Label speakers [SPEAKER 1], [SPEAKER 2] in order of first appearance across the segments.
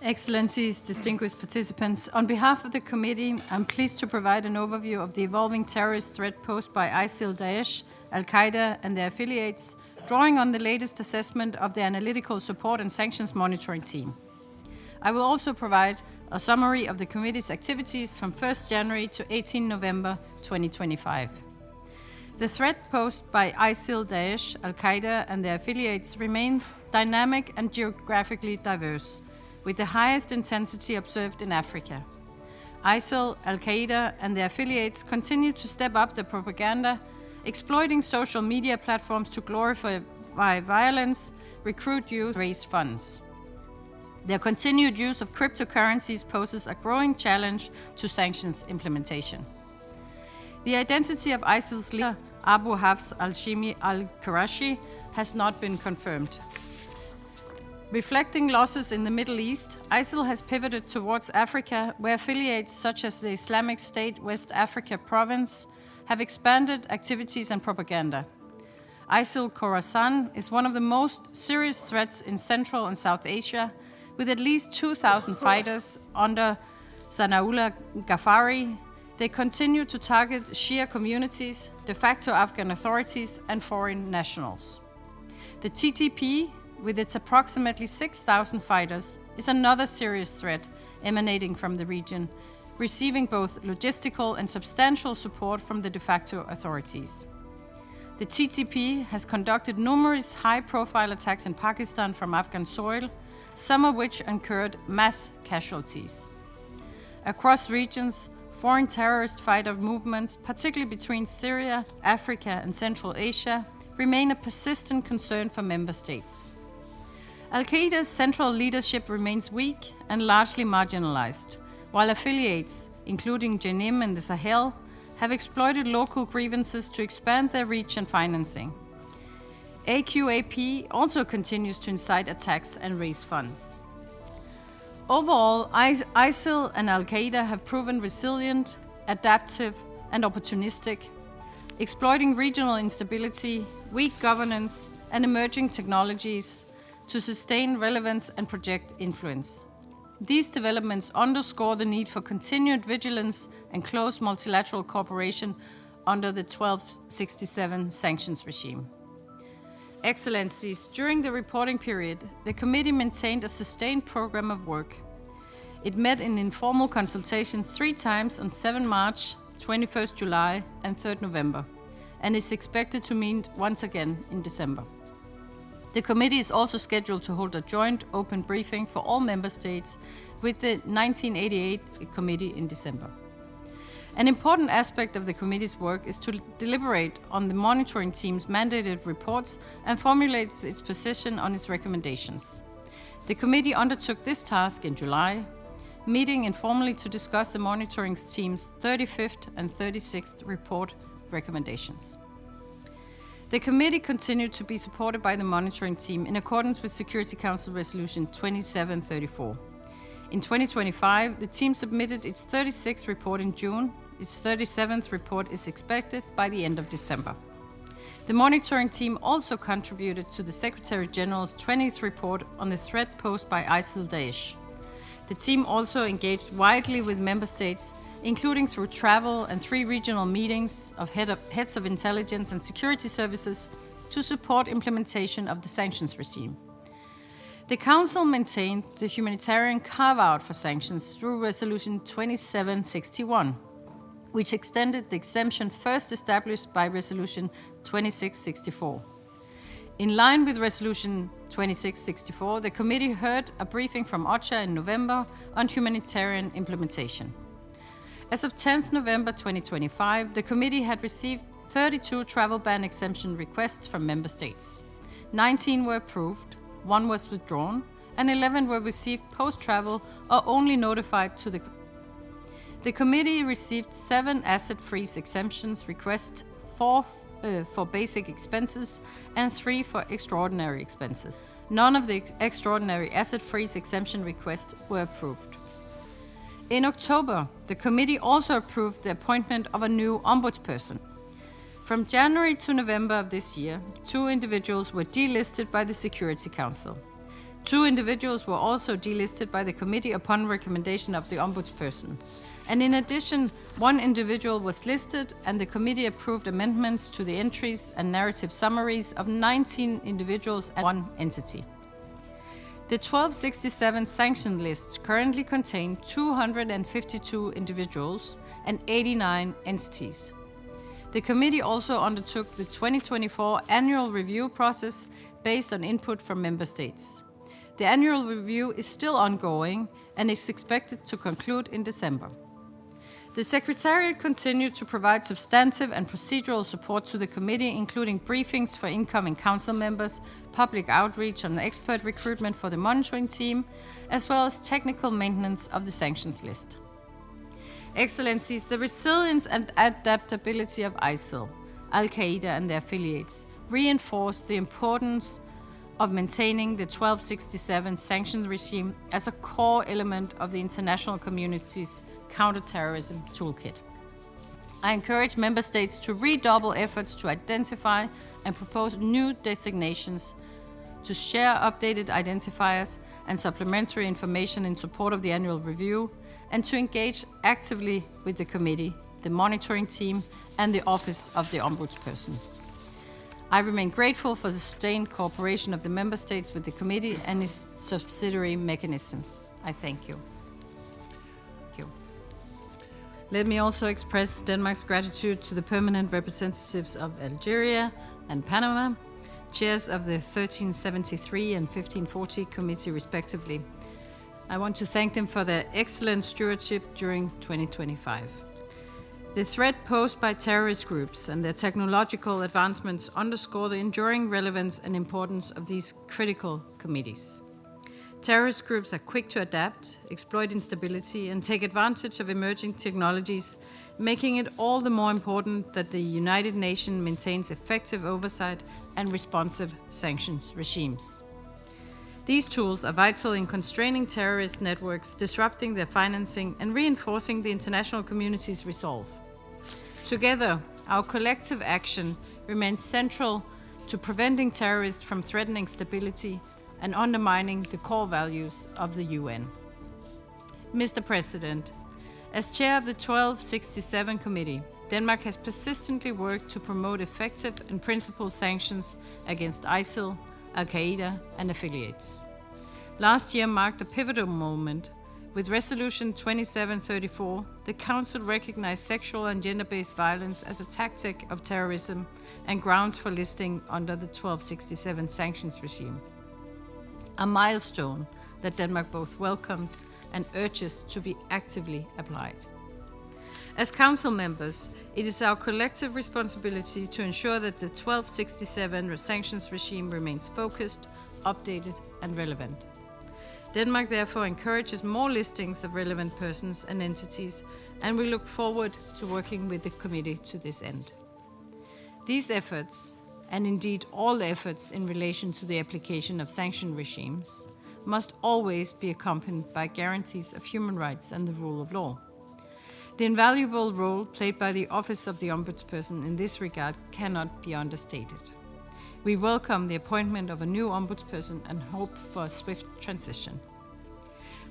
[SPEAKER 1] Excellencies, distinguished participants, on behalf of the committee, I'm pleased to provide an overview of the evolving terrorist threat posed by ISIL, Daesh, Al-Qaeda and their affiliates, drawing on the latest assessment of the Analytical Support and Sanctions Monitoring Team. I will also provide a summary of the committee's activities from 1st January to 18 November 2025. The threat posed by ISIL, Daesh, Al-Qaeda and their affiliates remains dynamic and geographically diverse, with the highest intensity observed in Africa. ISIL, Al-Qaeda and their affiliates continue to step up their propaganda, exploiting social media platforms to glorify violence, recruit youth, raise funds. Their continued use of cryptocurrencies poses a growing challenge to sanctions implementation. The identity of ISIL's leader, Abu Hafs al-Shimi al-Qurashi, has not been confirmed. Reflecting losses in the Middle East, ISIL has pivoted towards Africa, where affiliates such as the Islamic State West Africa province have expanded activities and propaganda. ISIL Khorasan is one of the most serious threats in Central and South Asia, with at least 2,000 fighters under Sanaullah Ghaffari. They continue to target Shia communities, de facto Afghan authorities and foreign nationals. The TTP, with its approximately 6,000 fighters, is another serious threat emanating from the region, receiving both logistical and substantial support from the de facto authorities. The TTP has conducted numerous high-profile attacks in Pakistan from Afghan soil, some of which incurred mass casualties. Across regions, foreign terrorist fighter movements, particularly between Syria, Africa and Central Asia, remain a persistent concern for member states. Al-Qaeda's central leadership remains weak and largely marginalized, while affiliates, including Jenim and the Sahel, have exploited local grievances to expand their reach and financing. AQAP also continues to incite attacks and raise funds. Overall, ISIL and Al-Qaeda have proven resilient, adaptive and opportunistic, exploiting regional instability, weak governance and emerging technologies to sustain relevance and project influence. These developments underscore the need for continued vigilance and close multilateral cooperation under the 1267 sanctions regime. Excellencies, during the reporting period, the committee maintained a sustained program of work. It met in informal consultations 3 times on 7 March, 21st July and 3rd November, and is expected to meet once again in December. The committee is also scheduled to hold a joint open briefing for all member states with the 1988 committee in December. An important aspect of the committee's work is to deliberate on the monitoring team's mandated reports and formulates its position on its recommendations. The committee undertook this task in July, meeting informally to discuss the monitoring team's 35th and 36th report recommendations. The committee continued to be supported by the monitoring team in accordance with Security Council Resolution 2734. In 2025, the team submitted its 36th report in June. Its 37th report is expected by the end of December. The monitoring team also contributed to the Secretary General's 20th report on the threat posed by ISIL Daesh. The team also engaged widely with member states, including through travel and 3 regional meetings of heads of intelligence and security services to support implementation of the sanctions regime. The Council maintained the humanitarian carve-out for sanctions through Resolution 2761, which extended the exemption first established by Resolution 2664. In line with Resolution 2664, the committee heard a briefing from OCHA in November on humanitarian implementation. As of 10th November 2025, the committee had received 32 travel ban exemption requests from member states. 19 were approved, 1 was withdrawn, and 11 were received post-travel or only notified to the. The committee received 7 asset freeze exemptions requests, 4 for basic expenses and 3 for extraordinary expenses. None of the extraordinary asset freeze exemption requests were approved. In October, the committee also approved the appointment of a new ombudsperson. From January to November of this year, 2 individuals were delisted by the Security Council. 2 individuals were also delisted by the committee upon recommendation of the Ombudsperson. And in addition, 1 individual was listed, and the committee approved amendments to the entries and narrative summaries of 19 individuals and 1 entity. The 1267 sanction list currently contains 252 individuals and 89 entities. The committee also undertook the 2024 annual review process based on input from member states. The annual review is still ongoing and is expected to conclude in December. The Secretariat continued to provide substantive and procedural support to the committee, including briefings for incoming council members, public outreach on expert recruitment for the monitoring team, as well as technical maintenance of the sanctions list. Excellencies, the resilience and adaptability of ISIL, Al-Qaeda and their affiliates reinforce the importance of maintaining the 1267 sanctions regime as a core element of the international community's counter-terrorism toolkit. I encourage member states to redouble efforts to identify and propose new designations, to share updated identifiers and supplementary information in support of the annual review, and to engage actively with the committee, the monitoring team, and the Office of the Ombudsperson. I remain grateful for the sustained cooperation of the member states with the committee and its subsidiary mechanisms. I thank you. Let me also express Denmark's gratitude to the permanent representatives of Algeria and Panama, chairs of the 1373 and 1540 committee respectively. I want to thank them for their excellent stewardship during 2025. The threat posed by terrorist groups and their technological advancements underscore the enduring relevance and importance of these critical committees. Terrorist groups are quick to adapt, exploit instability, and take advantage of emerging technologies, making it all the more important that the United Nations maintains effective oversight and responsive sanctions regimes. These tools are vital in constraining terrorist networks, disrupting their financing, and reinforcing the international community's resolve. Together, our collective action remains central to preventing terrorists from threatening stability and undermining the core values of the UN. Mr. President, as chair of the 1267 Committee, Denmark has persistently worked to promote effective and principled sanctions against ISIL, Al-Qaeda, and affiliates. Last year marked a pivotal moment. With Resolution 2734, the Council recognized sexual and gender-based violence as a tactic of terrorism and grounds for listing under the 1267 sanctions regime. A milestone that Denmark both welcomes and urges to be actively applied. As Council members, it is our collective responsibility to ensure that the 1267 sanctions regime remains focused, updated, and relevant. Denmark therefore encourages more listings of relevant persons and entities, and we look forward to working with the committee to this end. These efforts, and indeed all efforts in relation to the application of sanction regimes, must always be accompanied by guarantees of human rights and the rule of law. The invaluable role played by the Office of the Ombudsperson in this regard cannot be understated. We welcome the appointment of a new Ombudsperson and hope for a swift transition.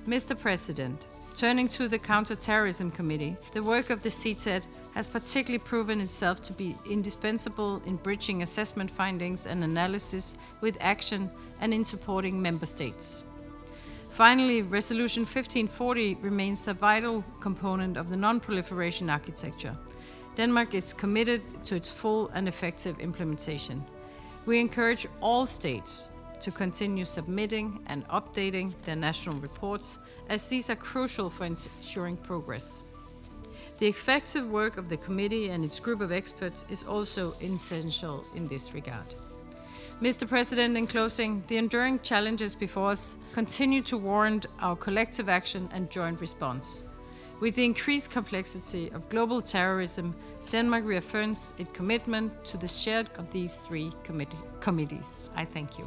[SPEAKER 1] Mr. President, turning to the Counter-Terrorism Committee, the work of the CTED has particularly proven itself to be indispensable in bridging assessment findings and analysis with action and in supporting member states. Finally, Resolution 1540 remains a vital component of the non-proliferation architecture. Denmark is committed to its full and effective implementation. We encourage all states to continue submitting and updating their national reports, as these are crucial for ensuring progress. The effective work of the committee and its group of experts is also essential in this regard. Mr. President, in closing, the enduring challenges before us continue to warrant our collective action and joint response. With the increased complexity of global terrorism, Denmark reaffirms its commitment to the shared of these 3 committees. I thank you.